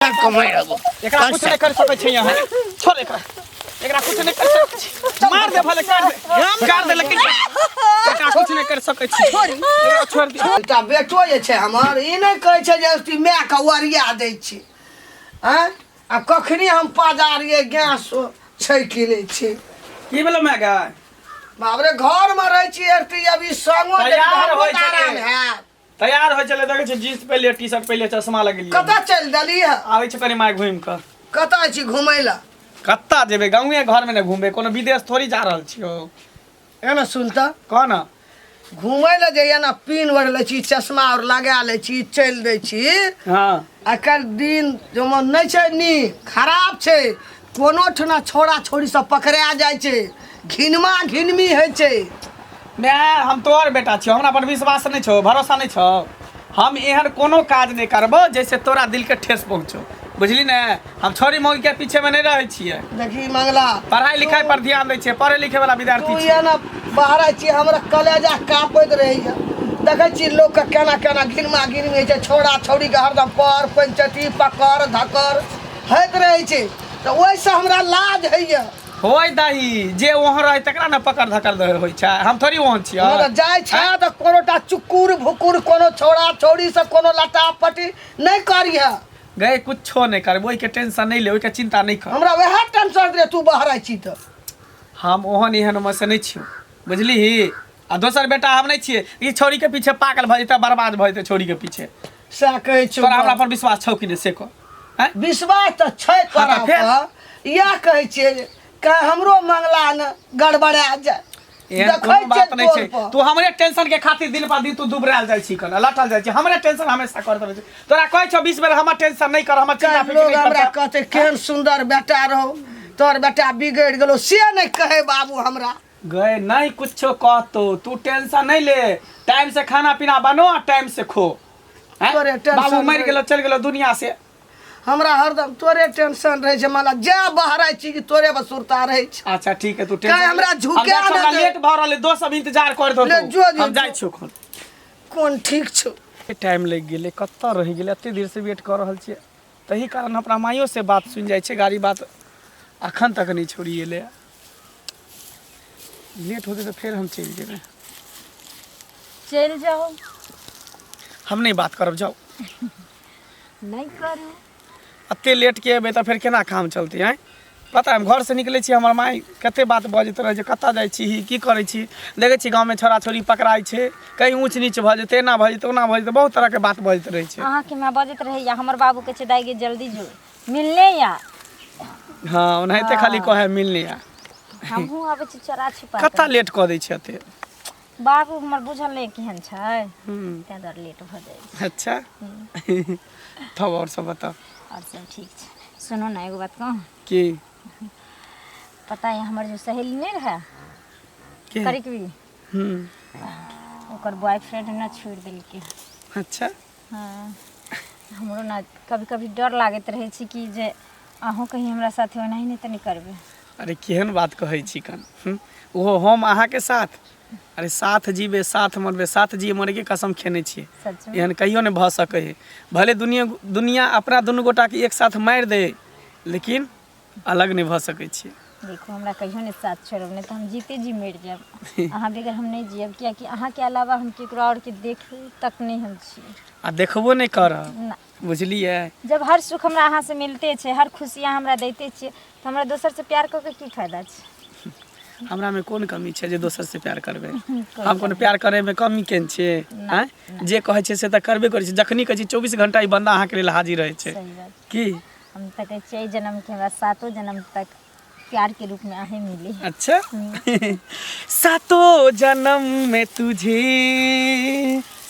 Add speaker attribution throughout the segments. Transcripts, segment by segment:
Speaker 1: कमाई रहो
Speaker 2: एकरा कुछ नहीं कर सकै छै यहाँ छोड़ एकरा कुछ नहीं कर सकै छी मार दे भले काट दे लेकिन एकरा कुछ नहीं कर सकै छी छोड़ दे
Speaker 1: एकटा बेटो जे छै हमर ई नहीं कहै छै जे उसती माय के वरिया दै छी हैं आ कखनी हम पाजारिए गैस छै कि नहीं छी
Speaker 2: की भेलो माय गाय
Speaker 1: बाप रे घर में रह छी एरती अभी संगो
Speaker 2: तैयार होय
Speaker 1: आराम
Speaker 2: छले
Speaker 1: है
Speaker 2: तैयार होय चले देखे छै जींस पहले टी-शर्ट पहले चश्मा लगेलिए
Speaker 1: कता चल दली है
Speaker 2: आबै छै कनी माय घुम के
Speaker 1: कता छी घुमै ला
Speaker 2: कत्ता जेबे गांवे घर में न घूमे कोनो विदेश थोड़ी जा रहल छियो
Speaker 1: एना सुनता
Speaker 2: कोन
Speaker 1: घुमै ला जइया ना पिन ओढ़ ले छी चश्मा और लगा ले छी चल दै छी
Speaker 2: हां
Speaker 1: आकर दिन जो नहीं छै नी खराब छै कोनो ठना छोड़ा छोड़ी सब पकड़ा जाय छै घिनमा घिनमी है छै
Speaker 2: मैं हम तोर बेटा छियो हमरा पर विश्वास नहीं छो भरोसा नहीं छो हम एहन कोनो काज नहीं करबो जैसे तोरा दिल के ठेस पहुंचो बुझली ने हम छोरी मौगी के पीछे में नहीं रहे छिए
Speaker 1: देखी मंगला
Speaker 2: पढ़ाई लिखाई पर ध्यान दै छिए पढ़े लिखे वाला विद्यार्थी
Speaker 1: तू
Speaker 2: छिए
Speaker 1: ये ना बाहर छी हमरा कलेजा कापैत रहैया देखै छी लोग के केना केना घिनमा घिनमी छै छोड़ा छोड़ी के हरदम पर पंचती पकड़ धकर हैत रहै छै तो ओइ से हमरा लाज हैया
Speaker 2: होय दही जे वहां रहे तकरा न पकड़ धकर होय छै हम थोड़ी वहां छिए
Speaker 1: हमरा जाय छै त कोनोटा चुकुर भुकुर कोनो छोड़ा छोड़ी से कोनो लटापटी नहीं करिया
Speaker 2: गए कुछो नहीं करबो ओइ के टेंशन नहीं ले ओइ के चिंता नहीं कर
Speaker 1: हमरा वह टेंशन रे तू बाहर आई छी त
Speaker 2: हम ओहन एहन में से नहीं छियो बुझली आ दोसर बेटा हम नहीं छिए ई छोरी के पीछे पागल भ जेता बर्बाद भ जेते छोरी के पीछे
Speaker 1: से कहै छी
Speaker 2: तोरा हमरा पर विश्वास छौ कि नहीं से को हैं
Speaker 1: विश्वास त छै तोरा पर या कहै छी का हमरो मंगला न गड़बड़ा जाय
Speaker 2: एहन कोनो बात नहीं छै तू हमरे टेंशन के खातिर दिन पर दिन तू दुबराल जाय छी कन लटल जाय छी हमरे टेंशन हमेशा करत रह छी तोरा कहै छौ 20 बेर हमर टेंशन नहीं कर हमर चिंता फिक्र
Speaker 1: लोग
Speaker 2: नहीं
Speaker 1: हमरा
Speaker 2: कर
Speaker 1: कहते केहन सुंदर बेटा रहो तोर बेटा बिगड़ गेलो से नहीं कहे बाबू हमरा
Speaker 2: गए नहीं कुछो कहतो तू टेंशन नहीं ले टाइम से खाना पीना बनो और टाइम से खो हैं
Speaker 1: तोरे टेंशन
Speaker 2: बाबू मर गेलो चल गेलो दुनिया से
Speaker 1: हमरा हरदम तोरे टेंशन रहे छै मला जा बाहर आई छी कि तोरे बसुरता रहे छै
Speaker 2: अच्छा ठीक है तू
Speaker 1: काहे हमरा झुका ना दे।
Speaker 2: लेट भ रहले दोस्त सब इंतजार कर दो
Speaker 1: ले जो
Speaker 2: हम जाय छियो कोन
Speaker 1: कोन ठीक छौ
Speaker 2: टाइम लग गेले कत्ता रह गेले एते देर से वेट कर रहल छिए तही कारण अपना माइयो से बात सुन जाय छै गाड़ी बात अखन तक नहीं छोड़ी एले लेट होते तो फिर हम चल जेबे
Speaker 3: चल जाओ
Speaker 2: हम नहीं बात करब जाओ
Speaker 3: नहीं करू
Speaker 2: अते लेट के अबे तो फिर केना काम चलते हैं पता है हम घर से निकले छी हमर माई कते बात बजत रहे जे कत्ता जाय छी की करे छी देखे छी गांव में छोरा छोरी पकड़ाई छै कहीं ऊंच नीच भ जेते ना भ जेते ओना भ जेते बहुत तरह के बात बजत रहे छै
Speaker 3: अहाँ के मैं बजत रहे या हमर बाबू के दाई गे जल्दी जो मिलने या
Speaker 2: हां ओनाइते खाली कहे मिलने या
Speaker 3: हमहू आबे छी चरा छिपा
Speaker 2: कत्ता लेट क दै छै अते
Speaker 3: बाबू हमर बुझल नहीं केहन छै ते दर लेट भ जाय
Speaker 2: अच्छा तब और सब बता
Speaker 3: और सब ठीक छै सुनो ना एगो बात कहूं
Speaker 2: की
Speaker 3: पता है हमर जो सहेली नहीं रहा
Speaker 2: के
Speaker 3: करिकवी ओकर बॉयफ्रेंड ना छोड़ दिल के
Speaker 2: अच्छा
Speaker 3: हां हमरो ना कभी कभी डर लागत रहे छी कि जे अहों कहीं हमरा साथे ओनाही नहीं तनी करबे
Speaker 2: अरे केहन बात कहै छी कन ओहो हम अहाँ के साथ अरे साथ जीवे साथ मरबे साथ जी मरे के कसम खेने छिए
Speaker 3: सच में
Speaker 2: एहन कहियो नहीं भ सके है भले दुनिया अपना दुनू गोटा के एक साथ मार दे लेकिन अलग नहीं भ सके छिए
Speaker 3: देखो हमरा कहियो नहीं साथ छोड़ब नहीं तो हम जीते जी मर जाब अहाँ बगैर हम नहीं जियब किया कि अहाँ के अलावा हम केकरो और के देख तक नहीं हम छी
Speaker 2: आ देखबो नहीं कर
Speaker 3: ना
Speaker 2: बुझलिए
Speaker 3: जब हर सुख हमरा अहाँ से मिलते छे हर खुशियाँ हमरा देते छे तो हमरा दोसर से प्यार क के की फायदा छे
Speaker 2: हमरा में कोन कमी छै जे दोसर से प्यार करबे हम कोन प्यार करे में कमी केन छिए हैं जे कहै छै से त करबे करै छै जखनी कहै छै 24 घंटा ई बंदा अहाँ के लेल हाजिर रहै छै
Speaker 3: सही बात
Speaker 2: की
Speaker 3: हम तक 6 जन्म के हमरा 7 जन्म तक प्यार के रूप में आहे मिली
Speaker 2: अच्छा सातों जन्म में तुझे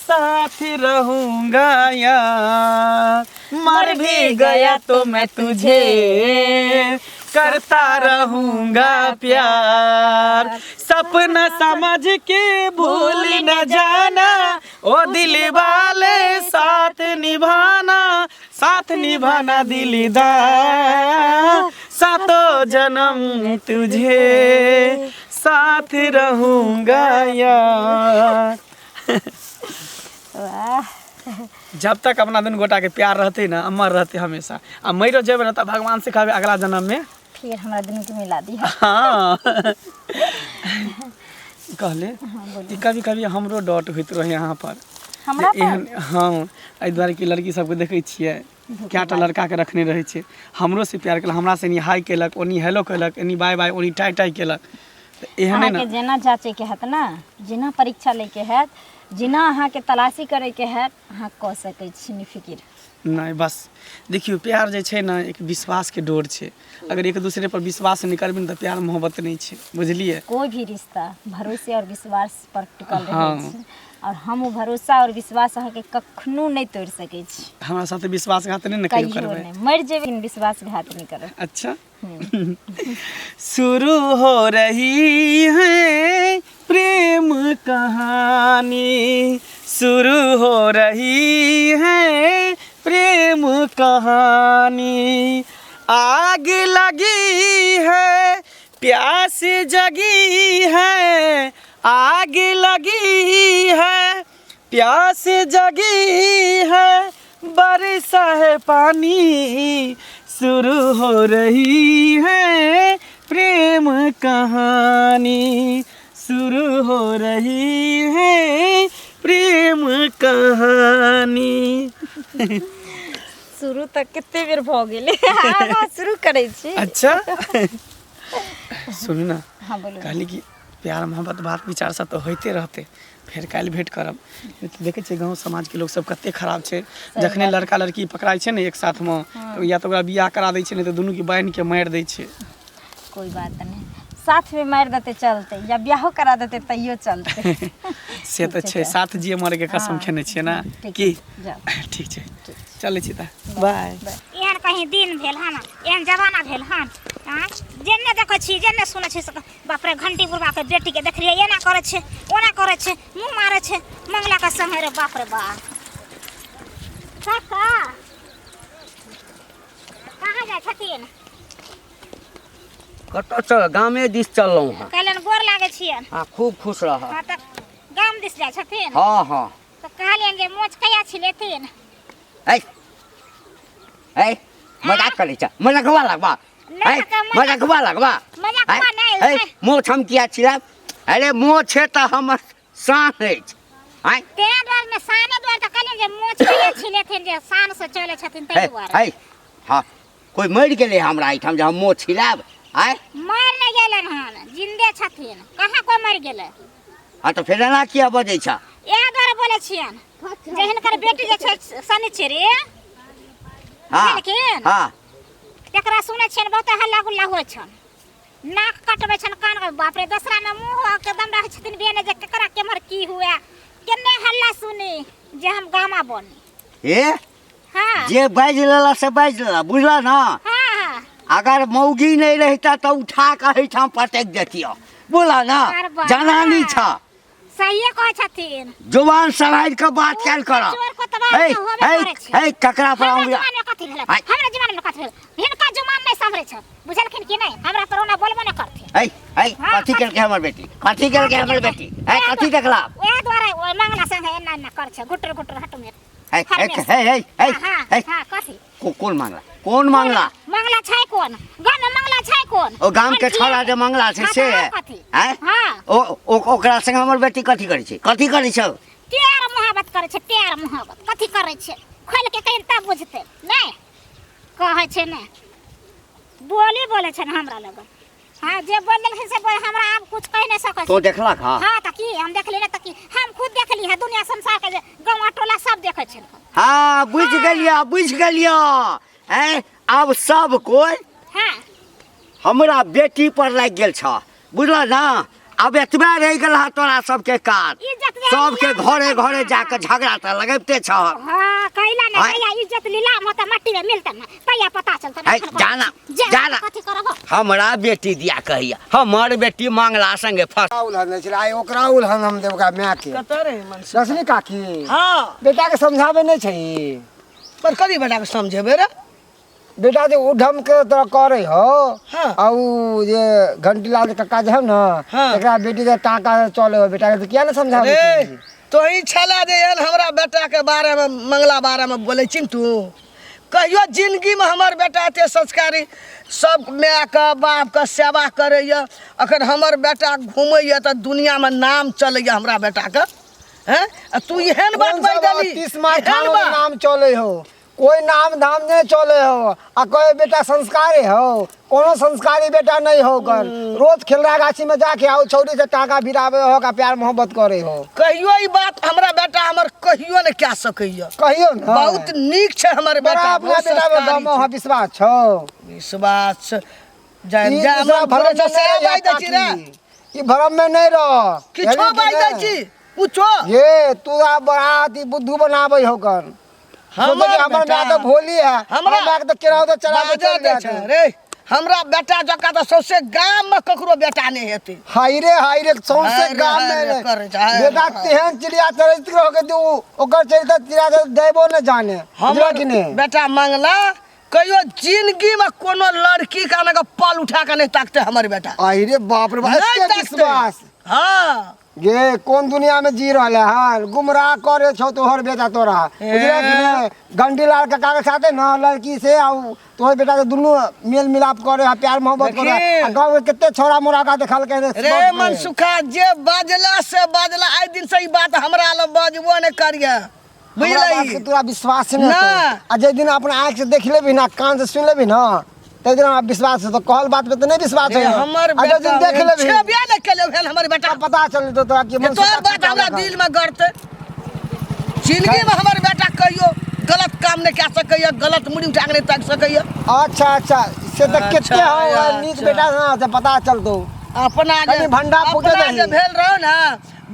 Speaker 2: साथ रहूंगा यार मर भी गया तो मैं तुझे करता रहूंगा प्यार सपना समझ के भूल न जाना ओ दिल वाले साथ निभाना दिलदार सातों जन्म तुझे साथ रहूंगा यार
Speaker 3: वाह
Speaker 2: जब तक अपना दुनू गोटा के प्यार रहते ना अमर रहते हमेशा आ मरो जेबे ना तो भगवान से कहबे अगला जन्म में
Speaker 3: फिर हमरा दुनू के मिला दिया।
Speaker 2: हाँ कहले
Speaker 3: हाँ बोलिए।
Speaker 2: कभी कभी हमरो डॉट होइत रहे यहाँ पर
Speaker 3: हमरा
Speaker 2: जे एहन हाँ एहि दुआरे कि लड़की सबके देखै छियै कएटा लड़का के रखने रहै छै हमरो से प्यार केलक हमरा से एनी हाई केलक ओनी हेलो केलक एनी बाय बाय ओनी टाई टाई केलक एहने
Speaker 3: अहाँके
Speaker 2: ना
Speaker 3: जेना जांचे के हैत ना जेना परीक्षा ले के हैत जेना अहाँके तलाशी करे के हैत अहाँ कऽ सकै छी निफिकिर।
Speaker 2: नहीं बस देखियो प्यार जे छै ना एक विश्वास के डोर छै अगर एक दूसरे पर विश्वास नहीं करबे तो प्यार मोहब्बत नहीं छै बुझलिए।
Speaker 3: कोई भी रिश्ता भरोसे और विश्वास पर टिकल
Speaker 2: हाँ।
Speaker 3: रहै छै और हम वो भरोसा और विश्वास अहाँके कखनो नहीं तोड़ सकै छी
Speaker 2: हमरा साथे विश्वासघात नहीं न कहियो
Speaker 3: कहियो
Speaker 2: करबै।
Speaker 3: नहीं मर जेबै लेकिन विश्वासघात नहीं करब।
Speaker 2: अच्छा शुरू हो रही है प्रेम कहानी शुरू हो रही है प्रेम कहानी आग लगी है प्यास जगी है आग लगी है प्यास जगी है बरसा है पानी शुरू हो रही है प्रेम कहानी शुरू हो रही है प्रेम कहानी।
Speaker 3: शुरू तक कते बेर भऽ गेलै आब शुरू करै छी।
Speaker 2: अच्छा सुनू ना
Speaker 3: हाँ बोलू।
Speaker 2: कहली कि प्यार मोहब्बत बात विचार सब तो होते रहते फिर काल्हि भेंट करब तो देखे छियै गाँव समाज के लोग सब कते खराब छै जखने लड़का लड़की पकड़ाई छै ने एक साथ में तो या तो ओकरा बियाह करा दै छै नहीं तो दुनू के बांध के मारि दै छै।
Speaker 3: कोई बात नहीं साथ में मार देते चलते या ब्याहो करा देते तैयो चलते।
Speaker 2: से तो छै साथ जिए मरे के कसम
Speaker 3: हाँ।
Speaker 2: खेने छियै ना
Speaker 3: ठीक
Speaker 2: की
Speaker 3: जाओ।
Speaker 2: ठीक छै चलै छी त बाय।
Speaker 4: एहन कहीं दिन भेल हन एहन जमाना भेल हन जेने देखै छी जेने सुनै छी बाप रे घंटी बुढ़वा के बेटी के देखलिए एना करे छै ओना करे छै मुंह मारे छै मंगला के संगे रे बाप रे बाप। काका कहाँ जाइ छथिन?
Speaker 5: कतऽ चल गामे दिस चललहुँ हँ।
Speaker 4: कहलन गोर लागे छियन।
Speaker 5: हाँ खूब खुश रह।
Speaker 4: हाँ तऽ गाम दिस जाइ छथिन।
Speaker 5: हाँ हाँ
Speaker 4: तऽ कहलियन जे मोच कहिया छिलेथिन?
Speaker 5: ऐ ऐ मजाक करै छ मजाकवा लगबा ऐ मजाकवा लगबा
Speaker 4: मजाकवा नहि
Speaker 5: ऐ मोछ हम किया छिलाब अरे मोछ छै तऽ हमर शान अछि ऐ
Speaker 4: तें द्वारे ने साने द्वारे तऽ कहलियन जे मोच कहिया छिलेथिन जे शान से चलै छथिन तै द्वारे।
Speaker 5: ऐ हाँ कोई मरि गेलै हमरा एहिठाम जे हम मोछ छिलाब आय
Speaker 4: मर नहीं गेलन हन जिंदे छथिन कहाँ कोई मर गेले।
Speaker 5: हाँ तो फिर एना किया बजै छ?
Speaker 4: एह द्वारे बोले छियन जे हिनकर बेटी जे छै शनिचरी
Speaker 5: हाँ
Speaker 4: लेकिन
Speaker 5: हाँ
Speaker 4: एकरा सुनै छियन बहुत हल्ला गुल्ला होइ छन नाक कटबै छन कान बाप रे दूसरा में मुंह के दम रहै छथिन बेने जे केकरा केमर की हुए केने हल्ला सुनी जे हम गामा बनी।
Speaker 5: ए
Speaker 4: हाँ
Speaker 5: जे बाज लेला से बाज लेला बुझला ना।
Speaker 4: हाँ
Speaker 5: अगर मौगी नहीं रहता तो उठा के एहिठाम पटक देतियो बोला ना
Speaker 4: अरे बाप।
Speaker 5: जनानी छ
Speaker 4: सही कहै छथिन
Speaker 5: जुबान संभाल के बात कैल कर।
Speaker 4: चोर को तबाह न होबे करे छै।
Speaker 5: ए ककरा पर
Speaker 4: हमरा
Speaker 5: आऊँ
Speaker 4: जमाना में कथि भेलै
Speaker 5: आइ।
Speaker 4: हमरा जमाना में कथि भेलै हिनका जुबान नहीं संभरे छ बुझलखिन कि नहीं हमरा पर ओना बोलबो न करथिन।
Speaker 5: ए ए
Speaker 4: हाँ,
Speaker 5: कथी केल के हमर बेटी कथी केल के हमर बेटी ए कथी देखला
Speaker 4: ओए द्वारे ओए मंगला संगे एना एना कर छ गुटर गुटर हट में
Speaker 5: ए ए ए
Speaker 4: हां
Speaker 5: ए
Speaker 4: हां कथि
Speaker 5: कौन मांगला कौन मांगला
Speaker 4: मंगला छै कोन गाम में मंगला छै कोन
Speaker 5: ओ गाम के छोरा जे मंगला छै से
Speaker 4: कथि
Speaker 5: हैं
Speaker 4: हां
Speaker 5: ओ ओकरा संग हमर बेटी कथी करै छै
Speaker 4: प्यार मोहब्बत करे छै प्यार मोहब्बत कथि करे छै खोल के कहीं तब बुझते नहीं कहै छै नहीं बोली बोले छै हमरा लग। हाँ जे बोल देलखिन से बोल हमरा आब कुछ कह नहीं सकै
Speaker 5: तो देखला का
Speaker 4: हाँ त की हम देखली ना त की हम खुद देखली है दुनिया संसार के जे गांव टोला सब देखे छै।
Speaker 5: हाँ बुझ गेलिया हैं अब सब कोई
Speaker 4: हाँ
Speaker 5: हमरा बेटी पर लग गेल छ बुझल ना। अब एतबे रह गेल हा तोरा सबके काज
Speaker 4: इज्जत दे
Speaker 5: सबके घरे घरे जाके झगड़ा त लगबते छ।
Speaker 4: हाँ कैला ना
Speaker 5: आइ।
Speaker 4: कैला इज्जत लीलाम होता मट्टी में मिलता ना तैया पता चलता
Speaker 5: ऐ, जाना
Speaker 4: कथि करब
Speaker 5: हमरा बेटी दिया कहिया हमर बेटी मांगला संगे फस
Speaker 6: उल्हन छलै आइ ओकरा उल्हन हम देवका माय के
Speaker 1: कतऽ रे मनसी
Speaker 6: रश्मि काकी
Speaker 1: हाँ
Speaker 6: बेटा के समझावे नहीं छै
Speaker 1: पर कथी बेटा के समझेबै रे
Speaker 6: बेटा जे उधम के तो करे हो
Speaker 1: हाँ।
Speaker 6: आ उ जे घंटीलाल कक्का जे है ना
Speaker 1: हाँ।
Speaker 6: एकरा बेटी के टाका चले हो बेटा के तो किया ना समझावे
Speaker 1: अरे
Speaker 6: छी?
Speaker 1: तो ही छला जे एहन हमरा बेटा के बारे में मंगला बारे में बोले छी तू कहियो जिंदगी में हमर बेटा एते संस्कारी सब माय के बाप के सेवा करैया अखन हमर बेटा घूमैया तो दुनिया में नाम चलैया हमरा बेटा के हैं तू एहन बात बाज देली
Speaker 6: 30 मार खानो के नाम चले हो कोई नाम धाम नहीं चले हो आ कोई बेटा संस्कारी हो कोनो संस्कारी बेटा नहीं हो कर रोज खेलरा गाछी में जाके आओ छौरी से टाका भिरावे हो का प्यार मोहब्बत करे हो
Speaker 1: कहियो ई बात हमरा बेटा हमर कहियो ने कह सकैया
Speaker 6: कहियो ना
Speaker 1: बहुत नीक छै हमर बेटा
Speaker 6: अपना बेटा में दम हो विश्वास छौ
Speaker 1: विश्वास जान जा हमर भरोसा से बाई दै छी रे
Speaker 6: ई भरम में नहीं रह
Speaker 1: किछो बाई दै छी पूछो
Speaker 6: ये तू आ बड़ा बुद्धू बनावे हो कर हमर बेटा तो भोली है हमरा बेटा तो केराव तो चला के चल जाते
Speaker 1: रे हमरा बेटा जका तो सौसे गांव में ककरो बेटा नहीं हेते
Speaker 6: हाय रे सौसे गांव में बेटा तेहन चिड़िया चरित्र हो के तू ओकर चरित्र चिड़िया देबो न जाने हमरा कि नहीं
Speaker 1: बेटा मंगला कहियो जिंदगी में कोनो लड़की का ना पल उठा के नहीं ताकते हमर बेटा
Speaker 6: आई रे बाप रे बाप विश्वास
Speaker 1: हां
Speaker 6: ये कौन दुनिया में जी रहा है गुमराह करे छो तोहर बेटा तोरा बुझले कि नहीं गंडी लाल के कागज साथे ना लड़की से आउ तोहर बेटा के दुनु मेल मिलाप करे प्यार मोहब्बत करे गांव में कितने छोरा मोरा का देखल के
Speaker 1: रे मनसुखा जे बाजला से बाजला आई दिन से ई बात हमरा ल बाजबो ने करिया बुझलई
Speaker 6: तोरा विश्वास नहीं आ जे दिन अपना आंख से देख लेबी ना कान से सुन लेबी ना ते दिन विश्वास है तो कहल बात पे तो नहीं विश्वास है
Speaker 1: हमर बेटा
Speaker 6: देख लेबी
Speaker 1: छेबिया न केले भेल हमर बेटा
Speaker 6: पता चल तो तोरा की मन
Speaker 1: तोर बात हमरा दिल में गड़ते जिंदगी में हमर बेटा कहियो गलत काम नहीं कर सकैया गलत मुड़ी उठा के नहीं ताक सकैया
Speaker 6: अच्छा से तो कितने हो नीक बेटा ना से पता चल तो
Speaker 1: अपना जे
Speaker 6: भंडा फूटे
Speaker 1: जे भेल रहो ना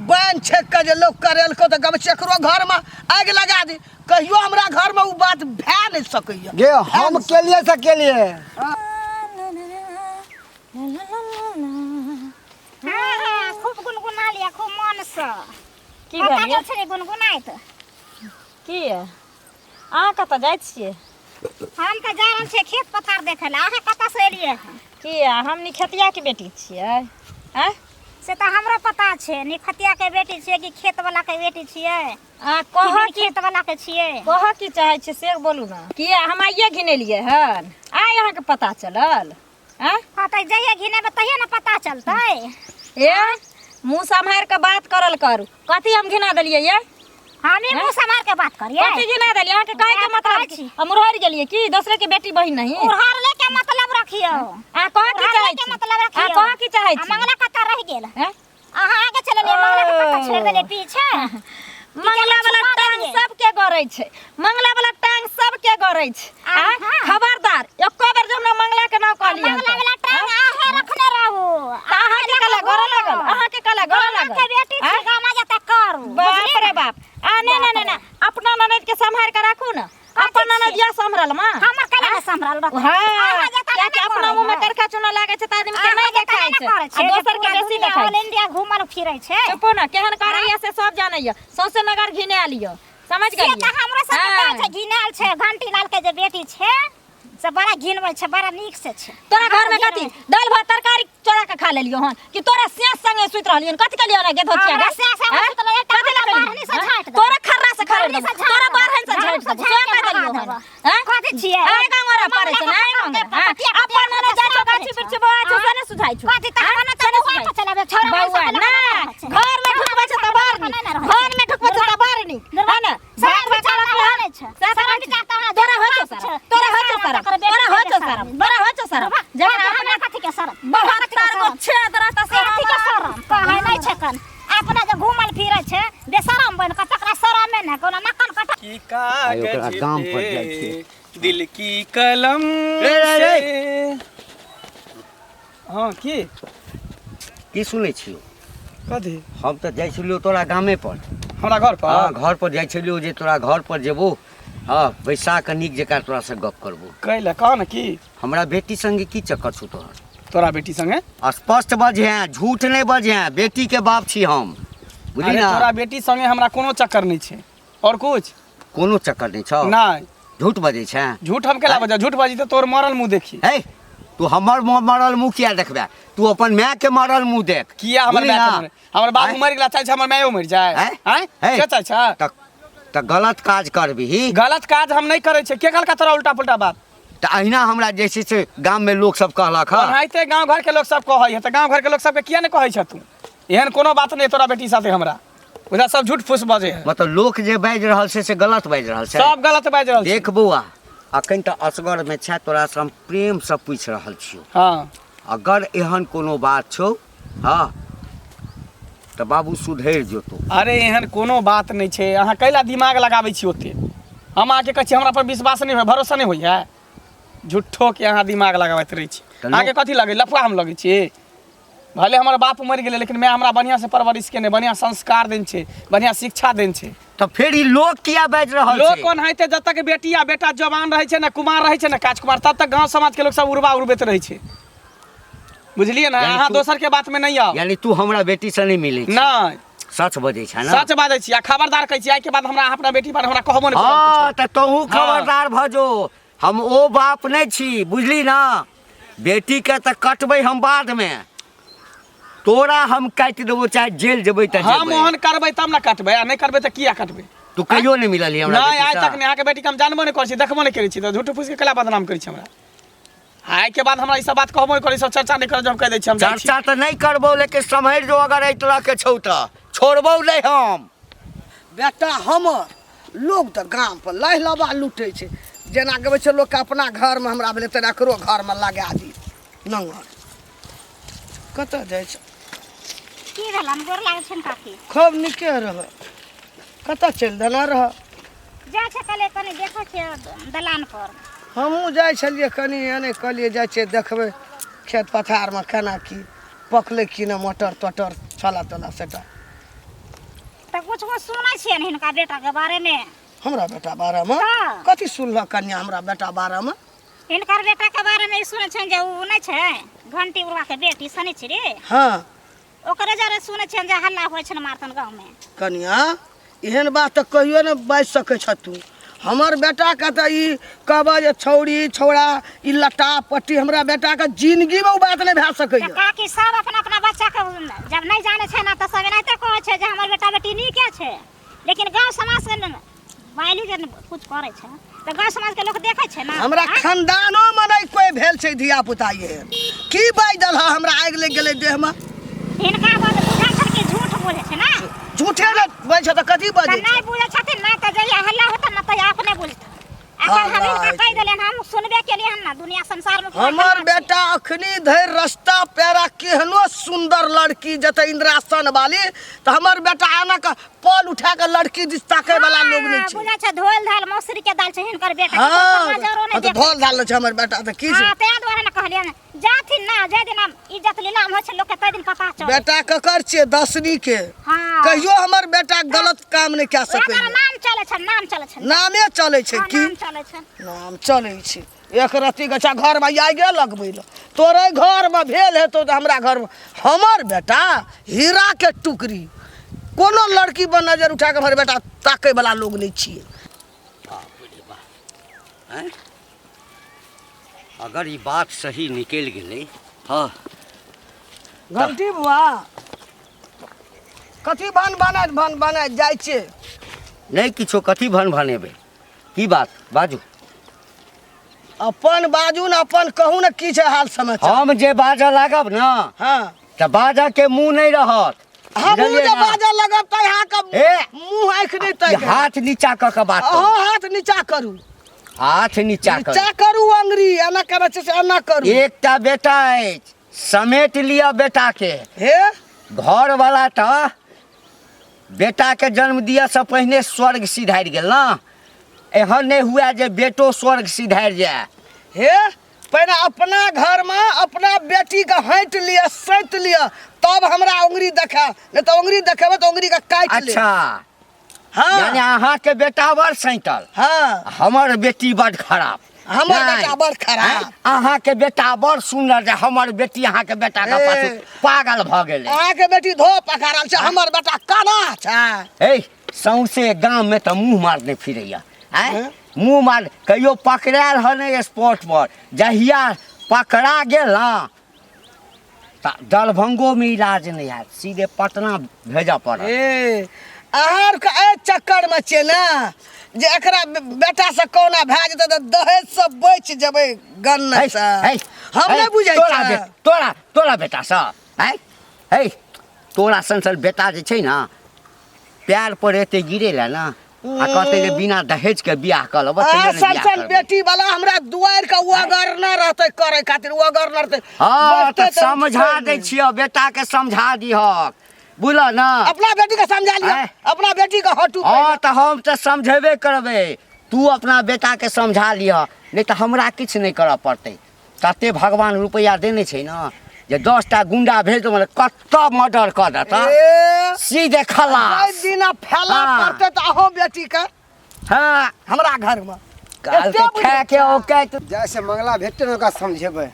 Speaker 1: बन छेक के जे लोग करेल को तो गम चकरो घर में आग लगा दी कहियो हमरा घर में उ बात भै नहीं सकैया
Speaker 6: गे हम के लिए से के लिए
Speaker 4: हां खूब गुनगुना लिया खूब मन से
Speaker 3: की भेलिए
Speaker 4: छे गुनगुनाइत
Speaker 3: की अहाँ कतऽ जाइ छियै
Speaker 4: हम त जा रहल छियै खेत पथार देखे ला अहाँ कतऽ से एलियै
Speaker 3: की हम निखतिया के बेटी छियै हैं
Speaker 4: से तो हमरा पता छे निखतिया के बेटी छियै कि खेत वाला के बेटी छियै
Speaker 3: आ कह की
Speaker 4: खेत वाला के छियै
Speaker 3: कह की चाहे छियै से बोलू ना कि हम आइए घिनेलिए हन आइ अहाँ के पता चलल हैं
Speaker 4: हां त जहिया घिनेबे तहिया ना पता चलतै
Speaker 3: ए मुंह संभार के बात करल करू कथी हम घिना देलिए ये
Speaker 4: हमें मुंह संभार के बात करिए
Speaker 3: कथी घिना देलिए अहाँ के काहे के मतलब हम उड़हर गेलिए कि दूसरे के बेटी बहिन नहीं
Speaker 4: उड़हर ले के मतलब रखियो
Speaker 3: आ कह की चाहे छी
Speaker 4: मतलब रखियो
Speaker 3: आ कह की चाहे छी
Speaker 4: मंगला कतऽ रह गेल
Speaker 3: हैं
Speaker 4: अहाँ आगे चललिए मंगला के कतऽ छोड़ देलिए पीछे
Speaker 3: मंगला वाला टांग सब के गरै छै मंगला वाला टांग सब के गरै छै खबरदार एको बार जब मंगला के नाम कहलिए
Speaker 4: मंगला वाला टांग आहे रखने रहू
Speaker 3: अहाँ के कला गरा लागल अहाँ के कला गरा लागल
Speaker 4: के बेटी छी गामा जाता करू
Speaker 3: बाप रे बाप आ ना अपना ननद के संभाल के राखू ना अपन ननदिया संभरल मां
Speaker 4: हमर कला में संभरल रख
Speaker 3: हां क्या कि अपना मुंह में करखा चुना लागे छै त आदमी के नहीं देखाय छै आ दोसर के बेसी देखाय
Speaker 4: ऑल इंडिया घुमल फिरै छै
Speaker 3: चुप ना केहन करैया से सब जानैया सौसे नगर घिने आलियो समझ गेलिए
Speaker 4: से त हमरा सब पता छै घिनाल छै घंटी लाल के जे बेटी छै से बड़ा घिनबै छै बड़ा नीक से छै
Speaker 3: तोरा घर में कथी दाल भात तरकारी चोरा के खा लेलियो हन कि तोरा सेस संगे सुत रहलियन कथी कलियो ना गेद होचिया रे कथी लगलियो तोरा खर्रा से खा लेलियो तोरा बाहर से झाट से से का देलियो हन हैं
Speaker 4: कथी छियै
Speaker 3: ए गांगोरा पड़े छै ना गांगोरा अपन ने जातो गाछी बिरछ बा छै से ने सुधाइ छु
Speaker 4: कथी त हमरा त उहाँ चलाबे छोरा
Speaker 3: बौआ ना घर में ढुकबै छै त बाहर नी घर में ढुकबै छै त बाहर नी है ना
Speaker 4: सब बेचारा रहै छै सब बेचारा
Speaker 3: तोरा हो सारा तोरा हो सारा तोरा हो सारा बड़ा हो सारा
Speaker 4: जकरा हमरा कथी के शरम
Speaker 3: बहुत तार को छेद रहता से
Speaker 4: कथी के शरम कहै नै छै कन अपना जे घुमल फिरै छै बेशरम बन क तकरा शरम नै कोनो नकन कट
Speaker 2: की कागज
Speaker 5: गांव पर जाइ छै
Speaker 2: दिल की कलम से हां की
Speaker 5: सुनै छियो
Speaker 2: कथी
Speaker 5: हम तो जाइ छलियो तोरा गामे पर
Speaker 2: हमरा घर पर
Speaker 5: हां घर पर जाइ छलियो जे तोरा घर पर जेबो हां बैसा के नीक जका तोरा से गप करबो
Speaker 2: कैला कह न की
Speaker 5: हमरा बेटी संगे की चक्कर छौ तोहर
Speaker 2: तोरा बेटी संगे
Speaker 5: स्पष्ट बजे झूठ नहीं बजे बेटी के बाप छी हम बुझली
Speaker 2: अरे
Speaker 5: ना
Speaker 2: तोरा बेटी संगे हमरा कोनो चक्कर नहीं छै और कुछ
Speaker 5: कोनो चक्कर नहीं छौ
Speaker 2: नहीं
Speaker 5: झूठ बजे छै
Speaker 2: झूठ हम केला बजा झूठ बाजी तो तोर मरल मुंह देखी
Speaker 5: हे तू हमर मरल मुँह किया देखबे? तू अपन माय के मरल मुँह देख।
Speaker 2: किया हमर
Speaker 5: बुझली
Speaker 2: माय
Speaker 5: ना?
Speaker 2: के हमर बाबू मर गेला, चाहे छै हमर मायो मर जाए? हैं के चाहे छै?
Speaker 5: त गलत काज करबही।
Speaker 2: गलत काज हम नहीं करे छै। के कहलका तोरा उल्टा पुल्टा बात?
Speaker 5: त अहिना हमरा जे छै से गाम में लोग सब कहलक ह।
Speaker 2: ओनाहिते गांव घर के लोग सब कहै है, त गांव घर के लोग सबके किया नहीं कहै छ तू? एहन कोनो बात नहीं तोरा बेटी साथे हमरा। उधर सब झूठ फूस बजे है।
Speaker 5: मतलब लोग जे बाज रहल छै से गलत बाज रहल छै।
Speaker 2: सब गलत बाज रहल छै।
Speaker 5: देख बौआ, अखन त असगर में छै, तोरा से हम प्रेम से पूछ रहल छियौ।
Speaker 2: हाँ
Speaker 5: अगर एहन कोनो बात छौ हाँ त बाबू सुधैर जेतौ।
Speaker 2: अरे एहन कोनो बात नहीं छै। अहाँ कैला दिमाग लगाबै छी ओते? हम आके कहै छी हमरा पर विश्वास नहीं होय, भरोसा नहीं होय है? झूठो के अहाँ दिमाग लगाबैत रहै छी। आगे कथी लगे? लफड़ा हम लगे छी? भले हमर बाप मर गेलै, लेकिन मैं हमरा बढ़िया से परवरिश केने, बढ़िया संस्कार देन छै, बढ़िया शिक्षा देन छै।
Speaker 5: त फिर ई लोग किया बाज रहल
Speaker 2: लोग
Speaker 5: छै?
Speaker 2: कोन हैते? जब तक बेटी या बेटा जवान रहे छै ना, कुमार रहे छै ना, काजकुमार, तब तक गांव समाज के लोग सब उड़बा उड़बैत रहे छै। बुझलिए ना? अहाँ दोसर के बात में नहीं आओ।
Speaker 5: यानी तू हमरा बेटी से नहीं मिलै छै?
Speaker 2: नहीं,
Speaker 5: सच बजै छै ना?
Speaker 2: सच बाजै छी। आ खबरदार कहै छी, आइ के बाद हमरा अपना बेटी पर हमरा कहबो नहीं।
Speaker 5: हाँ त तोहू खबरदार भ जो। हम ओ बाप नहीं छी, बुझली ना? बेटी के त कटबै हम बाद में, तोरा हम काटि देबो, चाहे जेल जेबै त
Speaker 2: हम
Speaker 5: जेबै।
Speaker 2: ओहन करबै तब ना कटबै, आ नहीं करबै त किया कटबै?
Speaker 5: तू कहियो नहीं मिलली हमरा
Speaker 2: नहीं,
Speaker 5: बेटी
Speaker 2: आज
Speaker 5: से?
Speaker 2: तक नहीं। अहाँ के बेटी के हम जानबो नहीं करै छी, देखबो नहीं करै छी, त झूठ फूस के कला बदनाम करै छी हमरा। आइ के बाद हमरा ई सब बात कहबो नहीं करै, सब चर्चा नहीं कर, जब कह दै छी हम जाइ छी।
Speaker 5: चर्चा त नहीं करबो, लेकिन समझ जो अगर एहि तरह के छौ त छोड़बो नहीं हम।
Speaker 1: बेटा हमर लोग त गाम पर लह लबा लूटे छै। जेना कहबै छै लोग के अपना घर में हमरा भेलै, तेना एकरो घर में लगा दी नंगर। कतऽ जाइ छै?
Speaker 4: की भेलन? गोर लागै छन काकी।
Speaker 1: खूब नीके रह। कतऽ चलि देना रह?
Speaker 4: जा छै कले कनी देखै छै दलान पर।
Speaker 1: हमहूँ जाइ छलियै कनि एने, कहलिए जाइ छियै देखबै खेत पथार में केना की पकलै कि ने, मटर तटर छला तला सेटा।
Speaker 4: त कुछ सुनै छियन हिनका बेटा के बारे में?
Speaker 1: हमरा बेटा बारे में
Speaker 4: हाँ।
Speaker 1: कथी सुनल कन्या? हमरा बेटा बारे में
Speaker 4: हिनकर बेटा के बारे में ई सुनै छन जे उ नै छै घंटी उड़वा के बेटी शनिचरी,
Speaker 1: हाँ
Speaker 4: ओकरे जरे सुनै छन जे हल्ला होय छन मारतन गांव में।
Speaker 1: कन्या एहन बात तो कहियो न बाजि सकै छ तू। हमर बेटा के त ई कहबा जे छौड़ी छौड़ा ई लटा पट्टी, हमरा बेटा के जिंदगी में उ बात नहीं भए सकैया।
Speaker 4: काकी सब अपना अपना बच्चा के जब नहीं जाने छै ना त सब एनाहिते कहै छै जे हमर बेटा बेटी नीके छै, लेकिन गांव समाज के वाइली जे कुछ करे छै त गांव समाज के लोग देखे छै ना।
Speaker 1: हमरा खानदानो में नहीं कोई भेल छै धिया पुता ये की बाजि दल हमरा आगि लग गेलै देह में।
Speaker 4: हिनका बात बुझा छन कि झूठ बोले छै ना।
Speaker 1: झूठे ने बाजि छ त कथी बाजै
Speaker 4: नहीं बुझे छथिन ना त जइया हल्ला होता ना त अपने बुझत। अखन हम इनका कह देलन, हम सुनबे केलिए हन ना दुनिया संसार में।
Speaker 1: हमर बेटा अखनी धरि रास्ता पेरा केहनो सुंदर लड़की जते इंद्रासन वाली, त हमर बेटा आना का पल उठा के लड़की दिस ताके वाला लोग नहीं छै।
Speaker 4: बुझा छ धोल धाल मौसरी के दाल छै हिनकर बेटा।
Speaker 1: हाँ
Speaker 4: नहीं
Speaker 1: तो धोल धाल छै हमर बेटा त की छै?
Speaker 4: हां ते द्वारा ना कहलियन जाथिन ना, जे दिन इज्जत लीलाम हो छै लोग के तै दिन पता चल।
Speaker 1: बेटा ककर छै? दसनी के।
Speaker 4: हां
Speaker 1: कहियो हमर बेटा गलत काम नहीं कए
Speaker 4: एकर
Speaker 1: सकैया।
Speaker 4: नाम चले छै, नाम चले छै,
Speaker 1: नामे चलै छै की?
Speaker 4: नाम चले छै।
Speaker 1: नाम चलै छै। एक रत्ती गछा घर में आगे लगबै ल, तोरे घर में भेल हेतौ त हमरा घर में। हमर बेटा हीरा के टुकड़ी, कोनो लड़की पर नजर उठा के हमर बेटा ताकै वाला लोग नहीं छियै।
Speaker 5: हैं? अगर ई बात सही निकल गेलै, हाँ
Speaker 1: घंटी बुआ कथी भन बनाइत जाइ छै?
Speaker 5: नहीं किछो, कथी भन भनेबै? की बात बाजू।
Speaker 1: अपन बाजू न, अपन कहू न की छै हाल समाचार।
Speaker 5: हम जे बाजऽ लागब ना
Speaker 1: हाँ
Speaker 5: त बाजऽ के मुंह नहीं रहत।
Speaker 1: हमहूँ
Speaker 5: बुझलियै
Speaker 1: जे
Speaker 5: ना?
Speaker 1: बाजऽ लगब त यहाँ के
Speaker 5: ए,
Speaker 1: मुंह आँखि नहीं तय
Speaker 5: हाथ नीचा क के बात करू।
Speaker 1: अहो हाथ नीचा करू,
Speaker 5: हाथ नीचा करू।
Speaker 1: नीचा करू अंगरी, एना करे छै से एना करू।
Speaker 5: एकटा बेटा अछि, समेट लिया बेटा के।
Speaker 1: हे
Speaker 5: घर वाला त बेटा के जन्म दिया से पहले स्वर्ग सिधारि गेल ना। एहन नहीं हुआ जे बेटो स्वर्ग सिधारि जाए।
Speaker 1: हे पहले अपना घर में अपना बेटी के हट लिया, सैत लिया, तब हमरा उंगली देखा, नहीं तो उंगली देखेबे तो उंगली के काट ले।
Speaker 5: अच्छा
Speaker 1: हाँ
Speaker 5: यानी अहाँ के बेटा बड़ सैतल,
Speaker 1: हाँ
Speaker 5: हमर बेटी बड़ खराब।
Speaker 1: हमर
Speaker 5: नहीं।
Speaker 1: बेटा बड़ खराब।
Speaker 5: अहाँ के बेटा बड़ सुंदर जे हमर बेटी अहाँ के बेटा के
Speaker 1: ए।
Speaker 5: पाछू पागल भ गेलै।
Speaker 1: अहाँ के बेटी धो पखारल छै, हमर बेटा काना छै।
Speaker 5: ए सौंसे गांव में तो मुंह मारने फिरैया।
Speaker 1: हैं?
Speaker 5: मुंह मार कहियो पकड़ायल ह नहीं स्पॉट पर, जहिया पकड़ा गेल ना तो दरभंगो में इलाज नहीं है, सीधे पटना भेजा पड़ा।
Speaker 1: ए आहार का ए चक्कर में छे ना जे एकरा बेटा से कोना भए जेतै त दहेज से बच जेबै गन्ना से। हम नहीं बुझै छी
Speaker 5: तोरा बेटा सा है तोरा संसल बेटा जे छै ना पैर पर एते गिरेला ना आ कहते जे बिना दहेज के बियाह कर लब
Speaker 1: सन बेटी वाला हमरा दुआर का वगर न रहते करे खातिर वगर न रहते।
Speaker 5: हां त समझा दे छियो, बेटा के समझा दिहक, बुझल ना।
Speaker 1: अपना बेटी के समझा लिया, अपना बेटी के हटू।
Speaker 5: हां त हम त समझेबे करबे, तू अपना बेटा के समझा लिह, नहीं त हमरा किछ नहीं करऽ पड़तै। तते भगवान रुपया देने छै ना जे 10 टा गुंडा भेज दो मतलब कत्ता मर्डर कर देता सीधे खलास।
Speaker 1: दिना फैला पड़ते त अहो बेटी के
Speaker 5: हां
Speaker 1: हमरा घर में
Speaker 5: काल के खा के ओके
Speaker 6: जैसे मंगला भेटते न का समझेबै।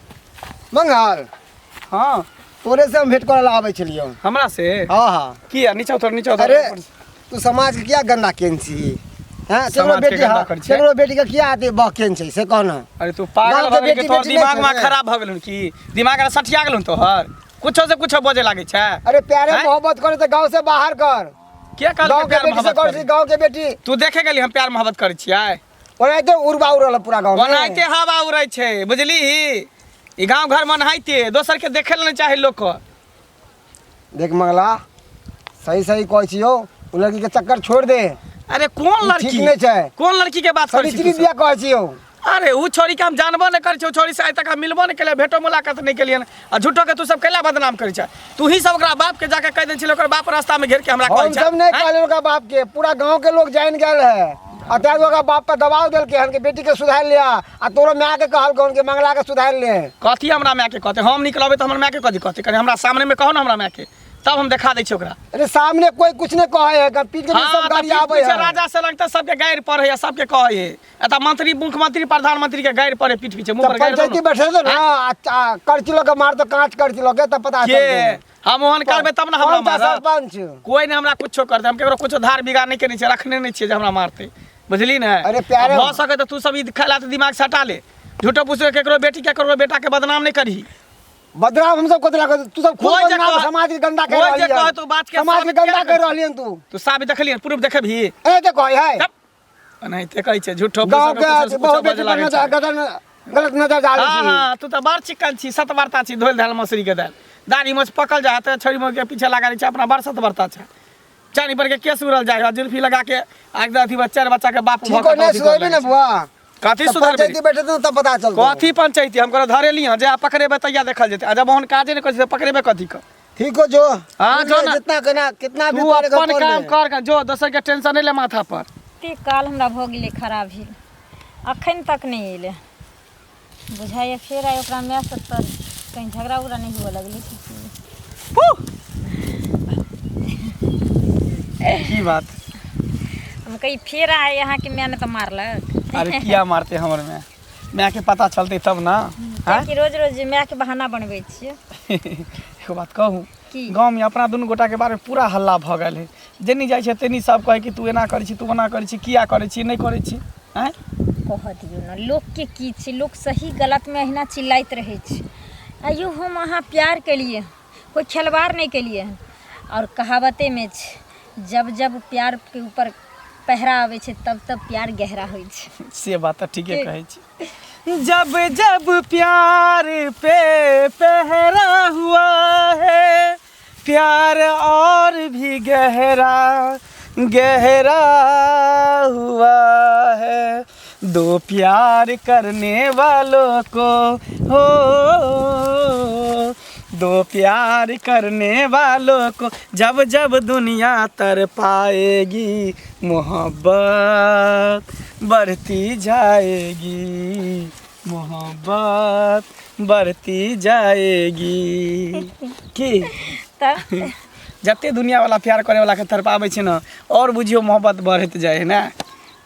Speaker 6: मंगल
Speaker 2: हाँ
Speaker 6: तोरे से हम भेंट करे ला आबै छलियो।
Speaker 2: हमरा से
Speaker 6: हां हां
Speaker 2: किया नीचे उतर
Speaker 6: अरे तू समाज के क्या गंदा केन छी? हां तेरो
Speaker 2: समाज के
Speaker 6: बेटी
Speaker 2: गंदा कर छै।
Speaker 6: तेरो बेटी के क्या आते बकेन छै से कहना।
Speaker 2: अरे तू पागल
Speaker 6: गाँव के
Speaker 2: हो गए कि
Speaker 6: बेटी
Speaker 2: तोर
Speaker 6: बेटी
Speaker 2: दिमाग
Speaker 6: नहीं
Speaker 2: में
Speaker 6: छै।
Speaker 2: खराब भ गेलुन की दिमाग में सठिया गेलुन तोहर कुछो से कुछो बोझे लागे छै।
Speaker 6: अरे प्यारे
Speaker 2: हैं?
Speaker 6: मोहब्बत करे तो गांव से बाहर कर।
Speaker 2: के कहल
Speaker 6: गांव
Speaker 2: के
Speaker 6: के
Speaker 2: प्यार
Speaker 6: बेटी से
Speaker 2: मोहब्बत
Speaker 6: कर
Speaker 2: करी?
Speaker 6: गांव के बेटी
Speaker 2: तू देखे गेली हम प्यार मोहब्बत करै छियै?
Speaker 6: ओनाइते उड़बा उड़ल पूरा गांव में।
Speaker 2: ओनाइते हवा उड़ै छै बुझली। ई गांव घर में नहाइते दोसर के देखे ल नहीं चाहे लोग को।
Speaker 6: देख मंगला सही सही कहै छियो, उ लड़की के चक्कर छोड़ दे।
Speaker 2: अरे कौन लड़की
Speaker 6: ठीक नहीं छै।
Speaker 2: कौन लड़की के बात करै छी
Speaker 6: सरित्री
Speaker 2: तू
Speaker 6: दिया कहै छियो।
Speaker 2: अरे उ छोरी के हम जानबो नहीं करै छी, उ छोरी से आइ तक हम मिलबो नहीं केलिए, भेटो मुलाकात नहीं केलिए आ झूठो के तू सब कैला बदनाम करै छै। तू ही सब ओकरा बाप के जाके कह दे छिलो, ओकर बाप रास्ता में घेर के हमरा कहै
Speaker 6: हम
Speaker 2: छै।
Speaker 6: सब नहीं
Speaker 2: हैं?
Speaker 6: कहले ओकरा बाप के, पूरा गांव के लोग जान गेल है। आ तेज ओकरा बाप पे दबाव देल के हन के बेटी के सुधार लिया आ तोरो मां के कहल कौन के मंगला के सुधार ले।
Speaker 2: कथी हमरा माय के कहते? हम निकलबे तो हमर माय के कथी कहते? कनी हमरा सामने में कहो ना हमरा माय के, तब हम दिखा दै छी ओकरा।
Speaker 6: अरे सामने कोई कुछ नहीं कहे है, पीठ के सब गाड़ी आवे है।
Speaker 2: राजा से लगता सबके गायर पड़े है, सबके कहे है। एता मंत्री मुख्यमंत्री प्रधानमंत्री के गायर पड़े पीठ पीछे मुंह पर गायर।
Speaker 6: पंचायती बैठे तो ना करची लोग के मार तो कांच करची लोग के तब पता
Speaker 2: के हम ओहन करबे तब ना हमरा मारत।
Speaker 6: सरपंच
Speaker 2: कोई ने हमरा कुछो कर दे, हम केकरो कुछो धार बिगाड़ नहीं केने छै, रखने नहीं छै जे हमरा मारते, बुझली ना।
Speaker 6: अरे प्यारे
Speaker 2: हो सके तो तू सब ई खैला तो दिमाग से हटा ले। झूठो पूछो केकरो बेटी केकरो बेटा के बदनाम नहीं करही।
Speaker 6: बदनाम हम सब को दिला तू सब खूब
Speaker 2: कोई जे
Speaker 6: बदनाम
Speaker 2: कह-
Speaker 6: समाज के गंदा कर
Speaker 2: कोई
Speaker 6: रहली
Speaker 2: जे कह
Speaker 6: है।
Speaker 2: तू बात के
Speaker 6: समाज के
Speaker 2: साबित
Speaker 6: गंदा
Speaker 2: क्या
Speaker 6: कर
Speaker 2: कर
Speaker 6: रहली है तू।
Speaker 2: तू साबित देखलिए प्रूफ देखबही।
Speaker 6: ए ते कहे है
Speaker 2: नहीं ते कहै छै झूठो
Speaker 6: गांव
Speaker 2: पूछो
Speaker 6: के
Speaker 2: कुछो
Speaker 6: बहुत
Speaker 2: बजे
Speaker 6: बेटी
Speaker 2: लागे
Speaker 6: पर
Speaker 2: छै।
Speaker 6: गलत नजर डाले
Speaker 2: हाँ
Speaker 6: छी।
Speaker 2: हाँ तू तो बड़ चिकन छी, सतबरता छी, धोल धाल मसूरी के दाल दाढ़ी में पकल जाए तो छड़ी में के पीछे लगा छै, अपना बड़ सतबरता छै। चानी पर के केस उड़ल जाए, जुल्फी लगा के आग अथी बच्चा के बाप
Speaker 6: ठीक हो नहीं सुधरबी ना बुआ।
Speaker 2: कथी
Speaker 6: तब
Speaker 2: सुधरबे?
Speaker 6: पंचायती बैठे तो तब पता चल।
Speaker 2: कथी पंचायती हम करो धरेली हां जे पकड़ेबे तैया देखल जेते, आ जब ओहन काजे नहीं कर पकड़ेबे कथी क।
Speaker 6: ठीक हो जो।
Speaker 2: हाँ, जो ना।
Speaker 6: जितना कहना कितना भी
Speaker 2: तू
Speaker 6: करेगा
Speaker 2: अपन काम कर के जो, दोसर के टेंशन नहीं ले माथा पर।
Speaker 3: ते काल हमरा भ गेलै खराब ही अखन तक नहीं एले बुझाइए। फेर आइ ओकरा मैच से तर कहीं झगड़ा उगड़ा नहीं हुआ लगले।
Speaker 2: की बात?
Speaker 3: हम कही फेर आए यहाँ के मैंने तो मारलक।
Speaker 2: अरे किया मारते हमर में? मैं के पता चलते तब ना। हैं?
Speaker 3: कि रोज रोज मैं के बहाना बनबै छियै।
Speaker 2: एगो बात कहूँ,
Speaker 3: की?
Speaker 2: गाँव में अपना दुनू गोटा के बारे में पूरा हल्ला भ गेल है। जेनी जाइ छै तेनी सब कहे कि तू एना करै छी, तू ओना करै छी, किया करै छी, नहीं करै छी। हैं?
Speaker 3: कह दियौ ना लोग के की छै, लोग सही गलत में अहिना चिल्लाइत रहे छै। आइयो हम अहाँ प्यार केलिए, कोई खिलवाड़ नहीं केलिए हन। और कहावते में छै जब जब प्यार के ऊपर पहरा आवे छै तब तब प्यार गहरा होइ छै।
Speaker 2: से बात तो ठीके कहै छी। जब जब प्यार पे पहरा हुआ है, प्यार और भी गहरा गहरा हुआ है। दो प्यार करने वालों को हो, दो प्यार करने वालों को जब जब दुनिया तर पाएगी, मोहब्बत बढ़ती जाएगी, मोहब्बत बढ़ती जाएगी। की
Speaker 3: तब
Speaker 2: जते दुनिया वाला प्यार करे वाला के तरपाबै छै ना, और बुझियो मोहब्बत बढ़त जाए है ना।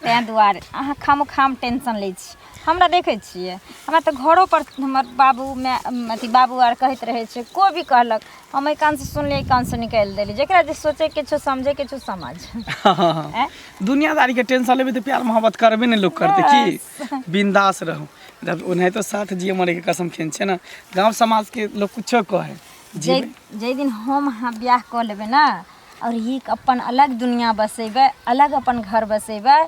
Speaker 3: तैं दुआरे अहाँ खाम टेंशन लै छी। हमरा देखै छियै हमरा तऽ घरो पर हमर बाबू माय अथी बाबू आर कहैत रहै छै, कोई भी कहलक हम एहि कान से सुनलियै, एहि कान से निकालि देली। जेकरा जे सोचे के छो समझे के छो समझ।
Speaker 2: दुनियादारी के टेंशन लेबे तो प्यार मोहब्बत करबे नहीं लोग करते की। बिंदास रहो, जब उन्हें तो साथ जिए मरे के कसम खेन छे ना गांव समाज के लोग कुछो कहे
Speaker 3: जे दिन हम हाँ ब्याह कऽ लेबै ना और ये अपन अलग दुनिया बसेबै अलग अपन घर बसेबै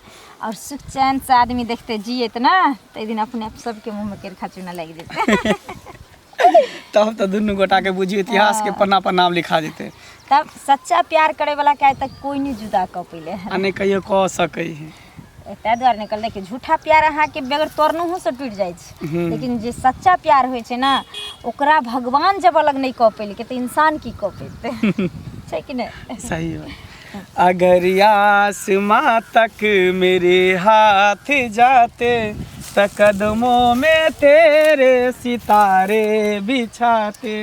Speaker 3: और सुख चैन से आदमी देखते जियत ना तो दिन अपने आप सबके मुँह में केरखा चूना लग जेतै
Speaker 2: तब तो दुनू गोटा के बुझियो इतिहास के पन्ना पर नाम लिखा जेते
Speaker 3: तब सच्चा प्यार करे वाला के आज तक कोई नहीं जुदा कऽ पहिले
Speaker 2: आ नहीं कहियो कह सकै है
Speaker 3: ताहि दुआरे निकल देखिए झूठा प्यार अहाँके बेगर तोड़नोहो से टूटि जाइ छै लेकिन जे सच्चा प्यार होइ छै ना ओकरा भगवान जब अलग नहीं कऽ पेलकै तऽ इंसान की कऽ पेतै छै कि नहीं
Speaker 2: सही है अगर आसमां तक मेरे हाथ जाते तो कदमों में तेरे सितारे बिछाते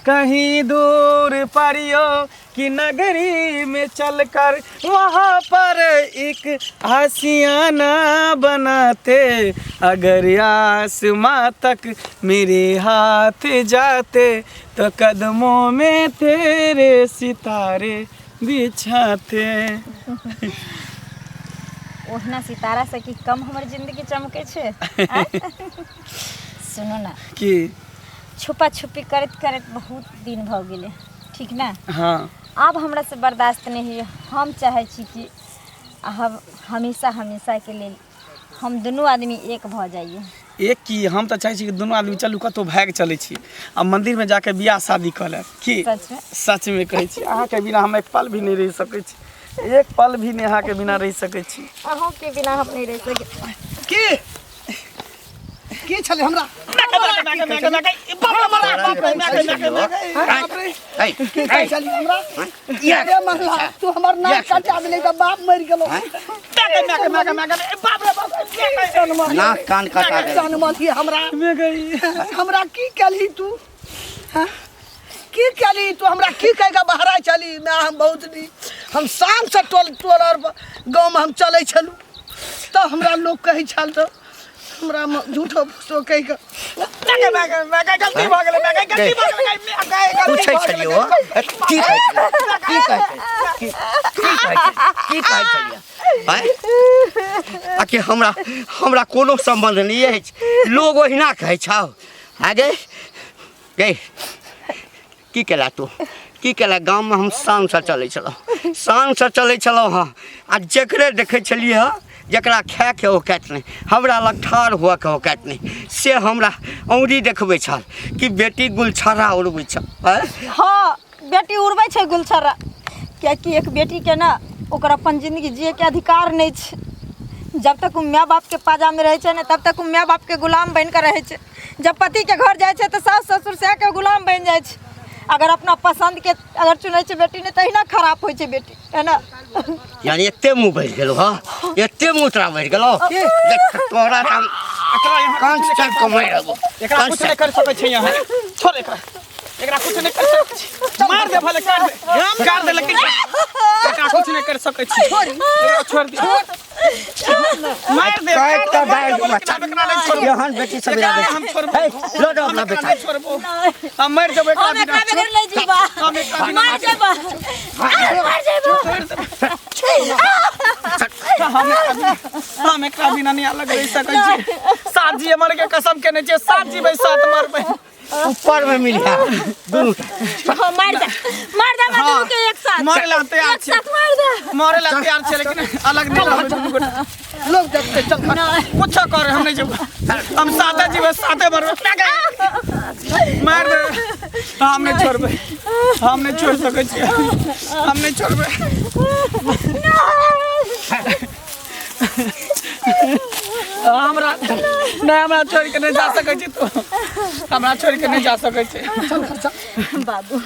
Speaker 2: कहीं दूर परियों की नगरी में चलकर वहाँ पर एक आशियाना बनाते अगर आसमां तक मेरे हाथ जाते तो कदमों में तेरे सितारे बिछाते
Speaker 3: ओहना सितारा से कि कम हमर जिंदगी चमके छै सुनो ना
Speaker 2: कि
Speaker 3: छुपा छुपी करत करत बहुत दिन भऽ गेलै ठीक ना
Speaker 2: हाँ
Speaker 3: आब हमरा से बर्दाश्त नहीं होइए हम चाहे छी कि हम हमेशा हमेशा के लेल हम दुनू आदमी एक भऽ जाइए
Speaker 2: एक की हम तो चाहे छी कि दुनू आदमी चलू कतौ भाग चलै छी आ मंदिर में जाके बियाह शादी कऽ ले की
Speaker 3: सच में
Speaker 2: सच में कहै छी अहाँ के बिना हम एक पल भी नहीं रह सकै छी एक पल भी नेहा के बिना रह सकै छी
Speaker 3: अहों के बिना हम नहीं रह सके
Speaker 1: की छले हमरा की छले हमरा अरे महला तू हमर नाक काटा देले त बाप मर गेलो बाप रे बाप
Speaker 5: नाक कान काटा दे
Speaker 1: जान माथी हमरा की कली तू हां की कली तू हमरा की कहेगा बहरा चली मैं हम बहुत दी हम शाम से टोल और गांव में हम चलै छलू तो हमरा लोग कहे छल तो हमरा झूठो फूसो कह के गलती भ गेलै गलती भ गेलै
Speaker 5: पूछै छलियो की कहै आके हमरा कोनो संबंध नहीं है लोग ओहिना कहै छौ आगे गे की केला तू की केला गाँव में हम शान से चलै छलौ हाँ आ जकरे देखै छलिए हाँ जकरा खाए के औकात नहीं हमरा लग ठाढ़ हुआ के औकात नहीं से हमरा औरी देखबै छल कि बेटी गुलछर्रा उड़बै छ
Speaker 3: हाँ बेटी उड़बै छै गुलछर्रा कियाकि एक बेटी के ना ओकर अपन जिंदगी जिए के अधिकार नहीं छै जब तक वो माँ बाप के पाजा में रहे छै ना तब तक वो माँ बाप के गुलाम बन कर रहे छै जब पति के घर जाए छै तो सास ससुर से के गुलाम बन जाए छै अगर अपना पसंद के अगर चुनै छै बेटी ने तहिना खराब होइ छै बेटी है ना
Speaker 5: यानी एते मुँह बढ़ गेलो हाँ एते मुँह तोरा बढ़ गेलो देख तोरा हम कान से चल कमाई रहबो
Speaker 2: एकरा कुछ नहीं कर सकै छै यहाँ छोड़ एकरा कुछ नहीं कर सकै छी मार दे भले काट दे लेकिन एकरा कुछ नहीं कर सकै छी छोड़ दे मार दे
Speaker 5: का डाल बच्चा यहां बेटी सब याद
Speaker 2: हम छोड़
Speaker 5: लो दो अपना बेटा
Speaker 2: छोड़बो हम मर जब एकरा
Speaker 3: हम एकरा बगैर ले जीवा मार जेबा
Speaker 2: हम एकरा बिना नहीं अलग रह सकै छी साथ जी मर के कसम केने छै साथ जी भाई साथ मरबै
Speaker 5: ऊपर में मिल गया दोनों
Speaker 3: मार दे दोनों के एक साथ
Speaker 2: मारे ला तैयार छै
Speaker 3: मार दे
Speaker 2: मारे ला तैयार छै लेकिन अलग नहीं रहबै दुनू गोटा
Speaker 1: लोग देखते चल
Speaker 2: कुछ कर हम नहीं जेबो हम साथे जीवे साथे मरबै मार दे हम नहीं छोड़बै हम नहीं छोड़ सकै छी हम नहीं छोड़बै हमरा नहीं हमरा छोड़ के नहीं जा सकै छी तू हमरा छोड़ के नहीं जा सकै छी
Speaker 3: बाबू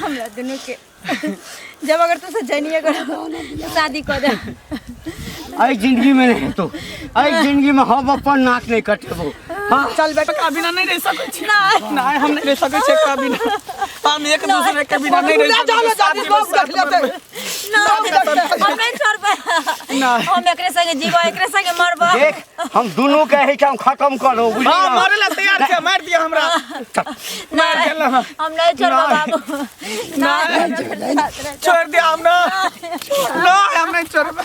Speaker 3: हमरा दोनों के जब अगर तुझसे जनिए कर शादी कर दे
Speaker 5: आई जिंदगी में नहीं तो आई जिंदगी में हम अपन नाक नहीं कटेबो
Speaker 2: हां चल बेटा का बिना नहीं रह सकै छी नहीं हम नहीं रह सकै छी का बिना हम एक दूसरे के बिना नहीं रह सकै छी
Speaker 1: लोग देख लेते
Speaker 3: हम नहीं छोड़बे हम एकरे संगे जीवा एकरे संगे मरबा
Speaker 5: देख हम दोनों के है हम खत्म करो बुझली
Speaker 2: हां मारे ला तैयार छै मार दिया हमरा मार देला
Speaker 3: हम नहीं छोड़बा बाबू
Speaker 2: छोड़ दिया हम ना हम नहीं छोड़बे